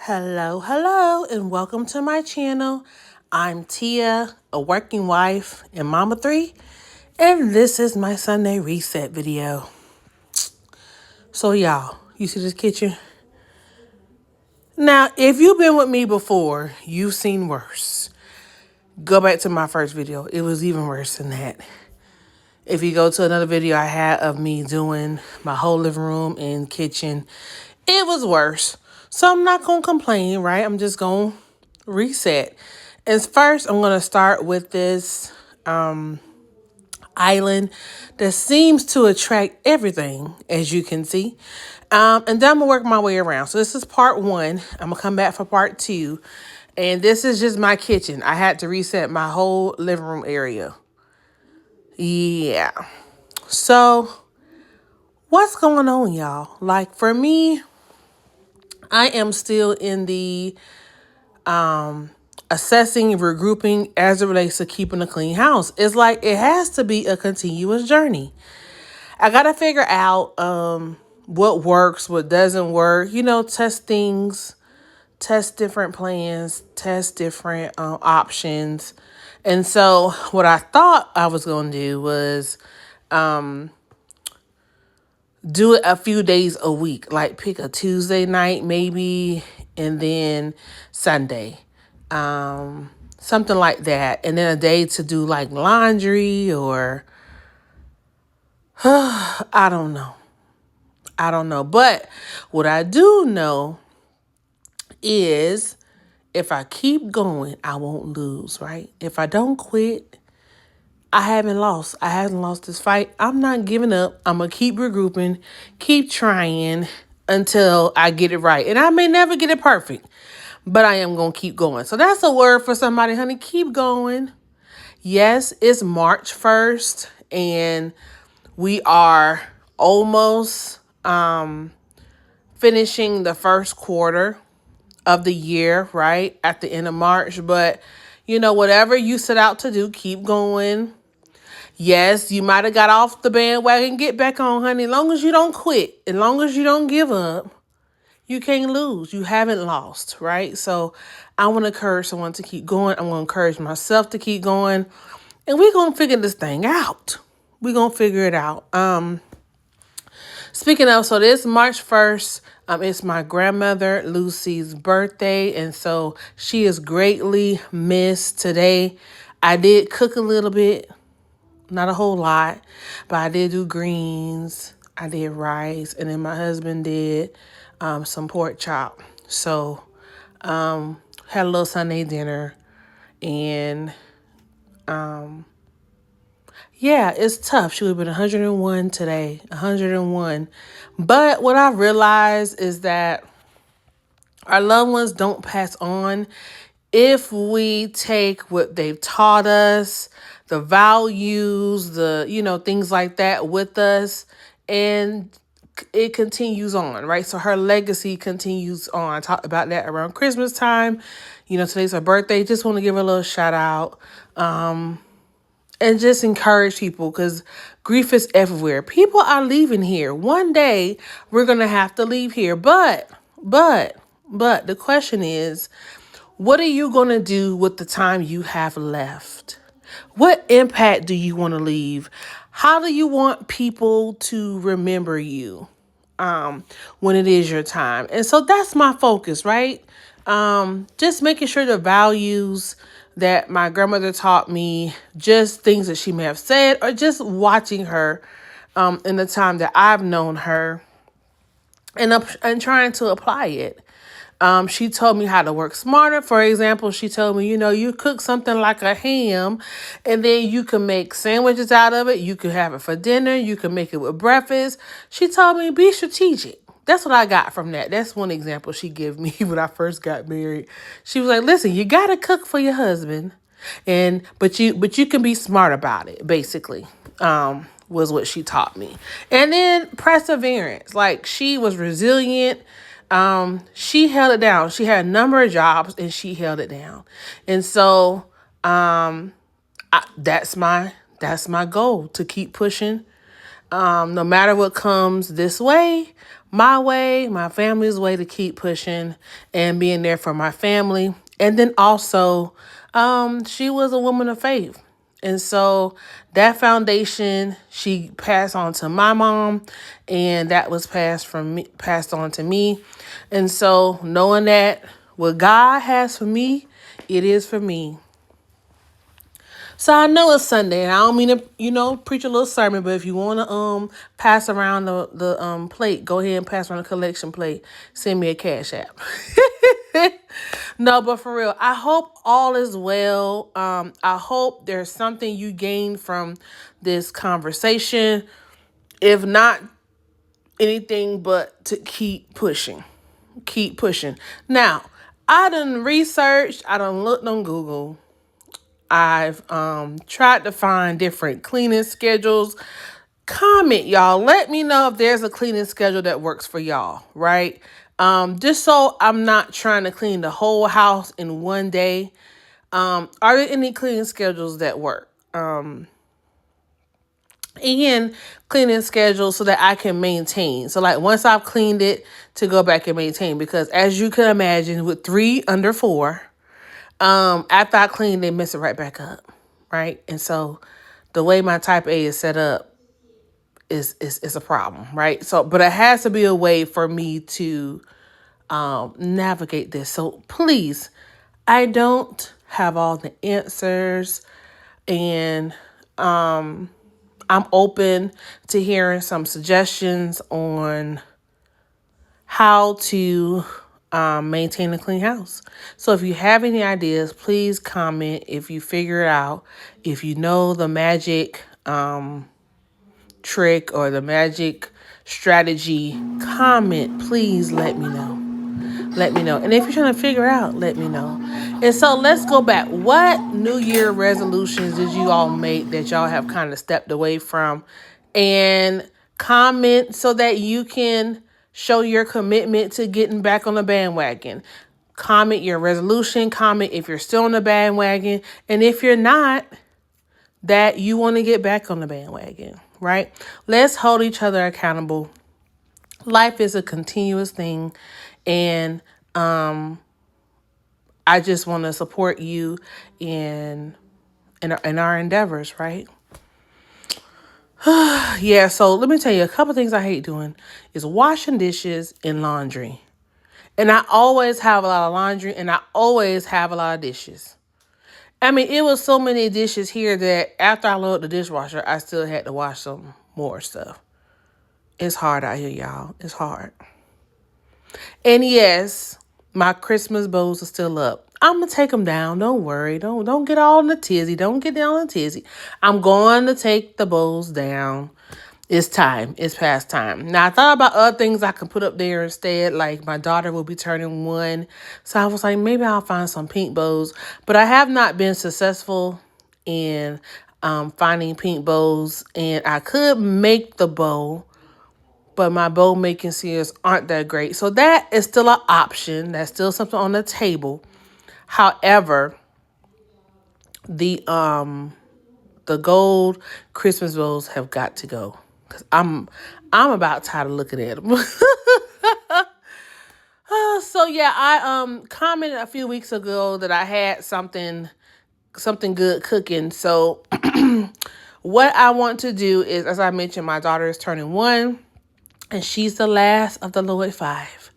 Hello, and welcome to my channel. I'm Tia, a working wife and mama three, and this is my Sunday reset video. So y'all, you see this kitchen? Now, if you've been with me before, you've seen worse. Go back to my first video. It was even worse than that. If you go to another video I had of me doing my whole living room and kitchen, it was worse. So I'm not going to complain, right? I'm just going to reset. And first, I'm going to start with this island that seems to attract everything, as you can see. And then I'm going to work my way around. So this is part one. I'm going to come back for part two. And this is just my kitchen. I had to reset my whole living room area. Yeah. So what's going on, y'all? Like for me, I am still in the assessing, regrouping as it relates to keeping a clean house. It's like it has to be a continuous journey. I gotta figure out what works, what doesn't work. Test things, test different plans, test different options. And so what I thought I was gonna do was do it a few days a week, like pick a Tuesday night maybe, and then Sunday. Something like that. And then a day to do like laundry or I don't know. But what I do know is if I keep going, I won't lose, right? If I don't quit, I haven't lost. I haven't lost this fight. I'm not giving up. I'm going to keep regrouping, keep trying until I get it right. And I may never get it perfect, but I am going to keep going. So that's a word for somebody, honey. Keep going. Yes, it's March 1st, and we are almost finishing the first quarter of the year, right? At the end of March. But, whatever you set out to do, keep going. Yes, you might have got off the bandwagon. Get back on, honey. As long as you don't quit, as long as you don't give up, you can't lose. You haven't lost, right? So I want to encourage someone to keep going. I'm going to encourage myself to keep going. And we're going to figure this thing out. We're going to figure it out. Speaking of, so this March 1st, it's my grandmother Lucy's birthday. And so she is greatly missed today. I did cook a little bit. Not a whole lot, but I did do greens. I did rice, and then my husband did some pork chop. So had a little Sunday dinner, and yeah, it's tough. She would have been 101 today, 101. But what I realized is that our loved ones don't pass on if we take what they've taught us, the values, things like that with us, and it continues on, right? So her legacy continues on. I talked about that around Christmas time. Today's her birthday. Just want to give her a little shout out. And just encourage people because grief is everywhere. People are leaving here. One day we're going to have to leave here. But the question is, what are you going to do with the time you have left? What impact do you want to leave? How do you want people to remember you when it is your time? And so that's my focus, right? Just making sure the values that my grandmother taught me, just things that she may have said, or just watching her in the time that I've known her and trying to apply it. She told me how to work smarter. For example, she told me, you cook something like a ham and then you can make sandwiches out of it. You can have it for dinner. You can make it with breakfast. She told me, be strategic. That's what I got from that. That's one example she gave me when I first got married. She was like, listen, you got to cook for your husband. But you can be smart about it, basically. Was what she taught me. And then perseverance. Like she was resilient. She held it down. She had a number of jobs and she held it down. And so, that's my goal, to keep pushing, No matter what comes this way, my family's way, to keep pushing and being there for my family. And then also, she was a woman of faith. And so that foundation she passed on to my mom, and that was passed on to me. And so knowing that what God has for me, it is for me. So I know it's Sunday, and I don't mean to, preach a little sermon, but if you want to pass around the plate, go ahead and pass around the collection plate. Send me a cash app. No, but for real, I hope all is well. I hope there's something you gain from this conversation. If not anything but to keep pushing. Keep pushing. Now, I done researched, I done looked on Google. I've tried to find different cleaning schedules. Comment, y'all. Let me know if there's a cleaning schedule that works for y'all, right? Just so I'm not trying to clean the whole house in one day. Are there any cleaning schedules that work? And cleaning schedules so that I can maintain. So like once I've cleaned it, to go back and maintain. Because as you can imagine, with 3 under 4, after I clean, they mess it right back up, right? And so the way my type A is set up is a problem, right? So, but it has to be a way for me to navigate this. So please, I don't have all the answers, and I'm open to hearing some suggestions on how to maintain a clean house. So if you have any ideas, please comment. If you figure it out, if you know the magic trick or the magic strategy, comment. Please let me know. Let me know. And if you're trying to figure out, let me know. And so let's go back. What New Year resolutions did you all make that y'all have kind of stepped away from? And comment so that you can show your commitment to getting back on the bandwagon. Comment your resolution. Comment if you're still on the bandwagon. And if you're not, that you want to get back on the bandwagon, right? Let's hold each other accountable. Life is a continuous thing, and I just want to support you in our endeavors, right? Yeah, so let me tell you, a couple things I hate doing is washing dishes and laundry. And I always have a lot of laundry, and I always have a lot of dishes. I mean, it was so many dishes here that after I loaded the dishwasher, I still had to wash some more stuff. It's hard out here, y'all. It's hard. And yes, my Christmas bows are still up. I'm going to take them down. Don't worry. Don't get all in the tizzy. Don't get down in the tizzy. I'm going to take the bowls down. It's time. It's past time. Now, I thought about other things I can put up there instead. Like my daughter will be turning 1. So I was like, maybe I'll find some pink bows. But I have not been successful in finding pink bows. And I could make the bow, but my bow making skills aren't that great. So that is still an option. That's still something on the table. However, the gold Christmas bows have got to go, because I'm about tired of looking at them. So yeah, I commented a few weeks ago that I had something good cooking. So what I want to do is, as I mentioned, my daughter is turning 1, and she's the last of the Lloyd 5.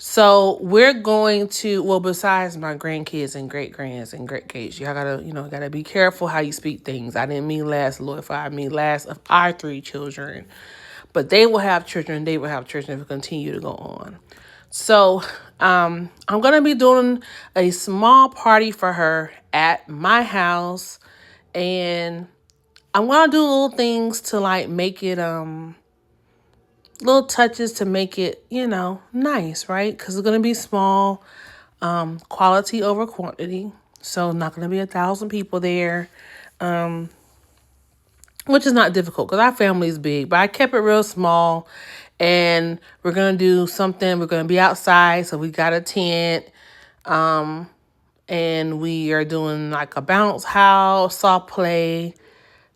So we're going to, well, besides my grandkids and great grands and great kids, y'all gotta be careful how you speak things. I didn't mean last Lloyd 5, I mean last of our 3 children. But they will have children, they will have children, if we continue to go on. So I'm going to be doing a small party for her at my house. And I'm going to do little things to like make it, little touches to make it, nice, right? Because it's going to be small, quality over quantity. So not going to be 1,000 people there. Which is not difficult because our family is big, but I kept it real small. And we're going to do something. We're going to be outside. So we got a tent. And we are doing like a bounce house, soft play,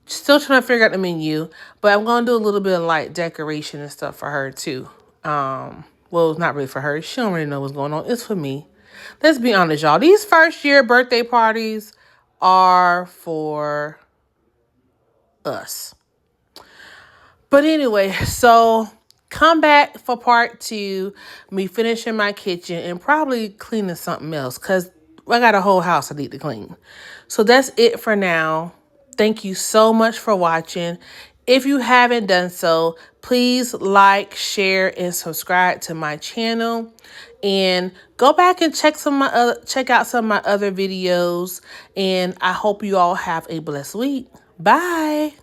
Still trying to figure out the menu, but I'm gonna do a little bit of like decoration and stuff for her too. Well, it's not really for her. She don't really know what's going on. It's for me. Let's be honest, y'all. These first year birthday parties are for us. But anyway, so come back for part 2, me finishing my kitchen and probably cleaning something else because I got a whole house I need to clean. So that's it for now. Thank you so much for watching. If you haven't done so, please like, share, and subscribe to my channel. And go back and check out some of my other videos. And I hope you all have a blessed week. Bye.